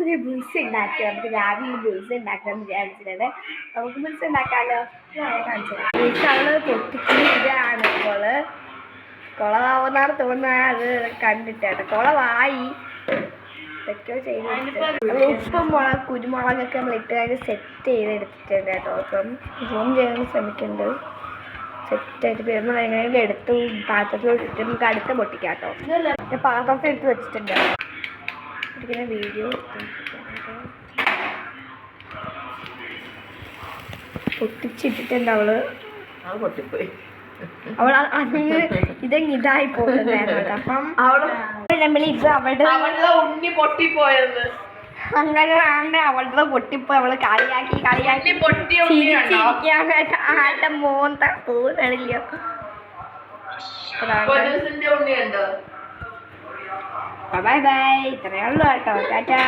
ഒരു ബുൾസ് ഉണ്ടാക്കി നമുക്ക് രാവിലെ ബുൾസ് ഉണ്ടാക്കാമെന്ന് വിചാരിച്ചിട്ടുണ്ട്. നമുക്ക് ബുൾസ് ഉണ്ടാക്കാമല്ലോ. ബുൾസ് അവള് പൊട്ടിച്ചിരിക്കുകയാണ്. കുളമാവുന്നാണ് തോന്നുന്നത്. അത് കണ്ടിട്ടാണ് കുളമായി എന്തൊക്കെയോ ചെയ്ത് ഉപ്പും കുരുമുളകൊക്കെ നമ്മൾ ഇട്ട് കഴിഞ്ഞ് സെറ്റ് ചെയ്തെടുത്തിട്ടുണ്ട് കേട്ടോ. അപ്പം സൂം ചെയ്യാൻ ശ്രമിക്കുന്നുണ്ട്. സെറ്റായിട്ട് വരുമ്പോൾ എങ്ങനെയെങ്കിലും എടുത്ത് പാത്രത്തിൽ ഇട്ട് നമുക്ക് അടുത്ത പൊട്ടിക്കാം കേട്ടോ. ഞാൻ പാത്രത്തിൽ എടുത്ത് വെച്ചിട്ടുണ്ട്. ഇരിക്കുന്ന വീഡിയോ പൊട്ടിച്ചിട്ടിട്ടുണ്ട് അവള്. പൊട്ടിപ്പോയി. അവൾ അന്ന് ഇതായി പോകുന്നുണ്ടായിരുന്നു. അപ്പം ഇത് അവളുടെ ഉണ്ണി പൊട്ടിപ്പോയത് അങ്ങനെയാണ്. അവളുടെ പൊട്ടിപ്പോയി. അവള് കളിയാക്കി ചിരിച്ചിരിക്കാനായിട്ട് ആളുടെ മോന്ത പോകുന്നില്ല. Bye bye bye. ഇത്രയേ ഉള്ളൂ കേട്ടോ. ടാറ്റാ.